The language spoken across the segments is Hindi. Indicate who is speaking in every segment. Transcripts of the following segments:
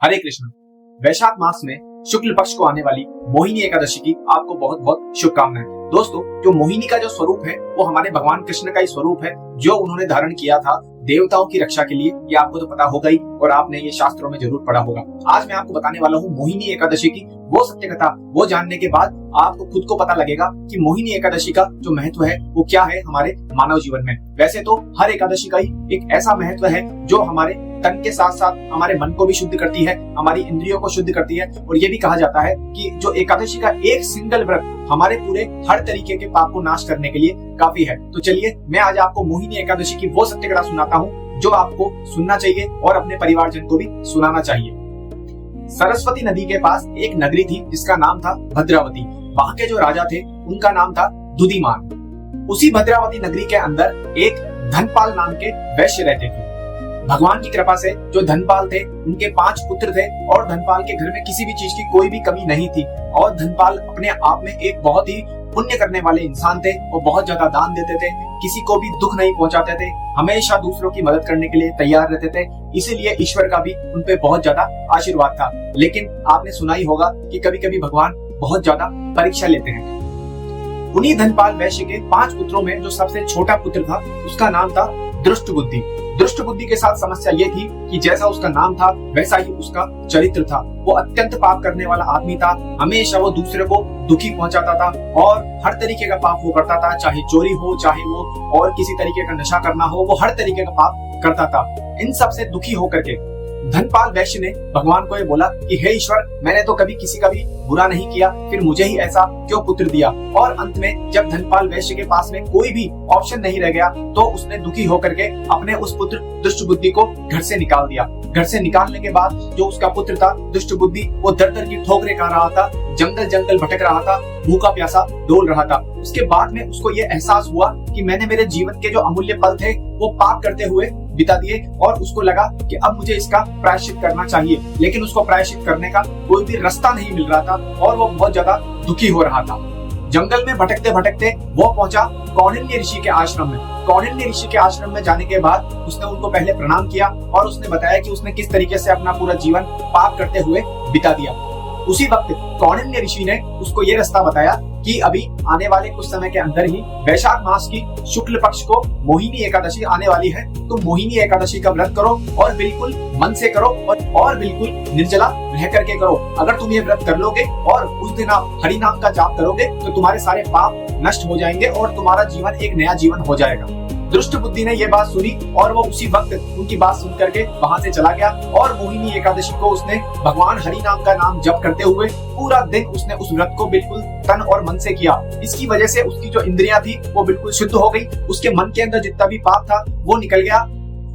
Speaker 1: हरे कृष्ण। वैशाख मास में शुक्ल पक्ष को आने वाली मोहिनी एकादशी की आपको बहुत बहुत शुभकामनाएं। दोस्तों, जो मोहिनी का जो स्वरूप है वो हमारे भगवान कृष्ण का ही स्वरूप है, जो उन्होंने धारण किया था देवताओं की रक्षा के लिए। ये आपको तो पता होगा ही और आपने ये शास्त्रों में जरूर पढ़ा होगा। आज मैं आपको बताने वाला हूँ मोहिनी एकादशी की वो सत्य कथा। वो जानने के बाद आपको खुद को पता लगेगा कि मोहिनी एकादशी का जो महत्व है वो क्या है हमारे मानव जीवन में। वैसे तो हर एकादशी का ही एक ऐसा महत्व है जो हमारे तन के साथ साथ हमारे मन को भी शुद्ध करती है, हमारी इंद्रियों को शुद्ध करती है। और ये भी कहा जाता है कि जो एकादशी का एक सिंगल व्रत हमारे पूरे हर तरीके के पाप को नाश करने के लिए काफी है। तो चलिए मैं आज आपको मोहिनी एकादशी की वो सत्य कथा सुनाता हूँ जो आपको सुनना चाहिए और अपने परिवारजन को भी सुनाना चाहिए। सरस्वती नदी के पास एक नगरी थी जिसका नाम था भद्रावती। वहाँ के जो राजा थे उनका नाम था दुदीमान। उसी भद्रावती नगरी के अंदर एक धनपाल नाम के वैश्य रहते थे। भगवान की कृपा से जो धनपाल थे उनके 5 पुत्र थे और धनपाल के घर में किसी भी चीज की कोई भी कमी नहीं थी। और धनपाल अपने आप में एक बहुत ही पुण्य करने वाले इंसान थे। वो बहुत ज्यादा दान देते थे, किसी को भी दुख नहीं पहुंचाते थे, हमेशा दूसरों की मदद करने के लिए तैयार रहते थे। इसीलिए ईश्वर का भी उन पे बहुत ज्यादा आशीर्वाद था। लेकिन आपने सुना ही होगा कि कभी कभी भगवान बहुत ज्यादा परीक्षा लेते हैं। उन्हीं धनपाल वैश्य के 5 पुत्रों में जो सबसे छोटा पुत्र था उसका नाम था दुष्ट बुद्धि। दुष्ट बुद्धि के साथ समस्या ये थी कि जैसा उसका नाम था वैसा ही उसका चरित्र था। वो अत्यंत पाप करने वाला आदमी था। हमेशा वो दूसरे को दुखी पहुंचाता था और हर तरीके का पाप वो करता था, चाहे चोरी हो, चाहे वो और किसी तरीके का नशा करना हो, वो हर तरीके का पाप करता था। इन सब से दुखी होकर के धनपाल वैश्य ने भगवान को ये बोला कि हे ईश्वर, मैंने तो कभी किसी का भी बुरा नहीं किया, फिर मुझे ही ऐसा क्यों पुत्र दिया। और अंत में जब धनपाल वैश्य के पास में कोई भी ऑप्शन नहीं रह गया तो उसने दुखी होकर के अपने उस पुत्र दुष्ट बुद्धि को घर से निकाल दिया। घर से निकालने के बाद जो उसका पुत्र था दुष्ट बुद्धि, वो दर दर की ठोकरें खा रहा था, जंगल जंगल भटक रहा था, भूखा प्यासा डोल रहा था। उसके बाद में उसको ये एहसास हुआ कि मैंने मेरे जीवन के जो अमूल्य पल थे वो पाप करते हुए बिता दिए। और उसको लगा कि अब मुझे इसका प्रायश्चित करना चाहिए। लेकिन उसको प्रायश्चित करने का कोई भी रास्ता नहीं मिल रहा था और वो बहुत ज्यादा दुखी हो रहा था। जंगल में भटकते भटकते वो पहुंचा कौंडिन्य ऋषि के आश्रम में। कौंडिन्य ऋषि के आश्रम में जाने के बाद उसने उनको पहले प्रणाम किया और उसने बताया कि उसने किस तरीके से अपना पूरा जीवन पाप करते हुए बिता दिया। उसी वक्त कौंडिन्य ऋषि ने उसको ये रास्ता बताया कि अभी आने वाले कुछ समय के अंदर ही वैशाख मास की शुक्ल पक्ष को मोहिनी एकादशी आने वाली है। तो मोहिनी एकादशी का व्रत करो और बिल्कुल मन से करो और बिल्कुल निर्जला रह करके करो। अगर तुम ये व्रत कर लोगे और उस दिन आप हरि नाम का जाप करोगे तो तुम्हारे सारे पाप नष्ट हो जाएंगे और तुम्हारा जीवन एक नया जीवन हो जाएगा। दुष्ट बुद्धि ने ये बात सुनी और वो उसी वक्त उनकी बात सुन करके वहां से चला गया और मोहिनी एकादशी को उसने भगवान हरि नाम का नाम जप करते हुए पूरा दिन उसने उस व्रत को बिल्कुल तन और मन से किया। इसकी वजह से उसकी जो इंद्रियां थी वो बिल्कुल शुद्ध हो गई। उसके मन के अंदर जितना भी पाप था वो निकल गया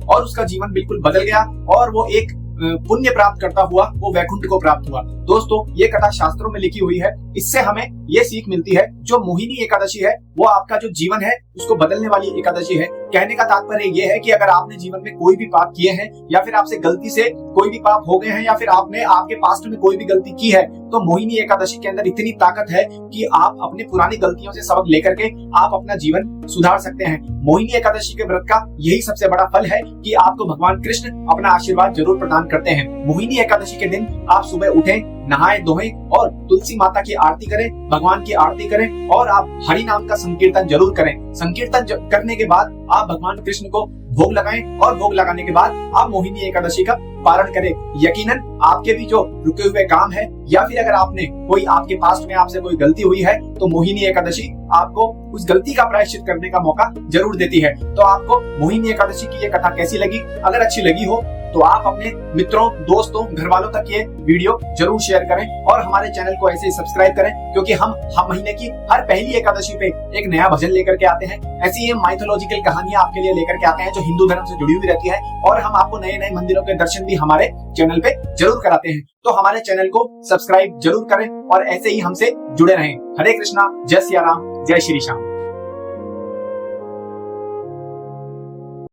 Speaker 1: और उसका जीवन बिल्कुल बदल गया और वो एक पुण्य प्राप्त करता हुआ वो वैकुंठ को प्राप्त हुआ। दोस्तों, ये कथा शास्त्रों में लिखी हुई है। इससे हमें ये सीख मिलती है जो मोहिनी एकादशी है वो आपका जो जीवन है उसको बदलने वाली एकादशी है। कहने का तात्पर्य ये है कि अगर आपने जीवन में कोई भी पाप किए हैं या फिर आपसे गलती से कोई भी पाप हो गए हैं या फिर आपने आपके पास्ट में कोई भी गलती की है तो मोहिनी एकादशी के अंदर इतनी ताकत है कि आप अपनी पुरानी गलतियों से सबक लेकर के आप अपना जीवन सुधार सकते हैं। मोहिनी एकादशी के व्रत का यही सबसे बड़ा फल है कि आपको भगवान कृष्ण अपना आशीर्वाद जरूर प्रदान करते हैं। मोहिनी एकादशी के दिन आप सुबह उठें, नहाएं धोएं और तुलसी माता की आरती करें, भगवान की आरती करें और आप हरि नाम का संकीर्तन जरूर करें। संकीर्तन करने के बाद आप भगवान कृष्ण को भोग लगाएं और भोग लगाने के बाद आप मोहिनी एकादशी का पारण करें। यकीनन आपके भी जो रुके हुए काम है या फिर अगर आपने कोई आपके पास्ट में आपसे कोई गलती हुई है तो मोहिनी एकादशी आपको उस गलती का प्रायश्चित करने का मौका जरूर देती है। तो आपको मोहिनी एकादशी की ये कथा कैसी लगी? अगर अच्छी लगी हो तो आप अपने मित्रों, दोस्तों, घर वालों तक ये वीडियो जरूर शेयर करें और हमारे चैनल को ऐसे ही सब्सक्राइब करें क्योंकि हम महीने की हर पहली एकादशी पे एक नया भजन लेकर के आते हैं। ऐसी ये माइथोलॉजिकल कहानियां आपके लिए लेकर के आते हैं जो हिंदू धर्म से जुड़ी हुई रहती है और हम आपको नए नए मंदिरों के दर्शन भी हमारे चैनल पे जरूर कराते हैं। तो हमारे चैनल को सब्सक्राइब जरूर करें और ऐसे ही हमसे जुड़े रहें। हरे कृष्णा, जय सिया राम, जय श्री श्याम।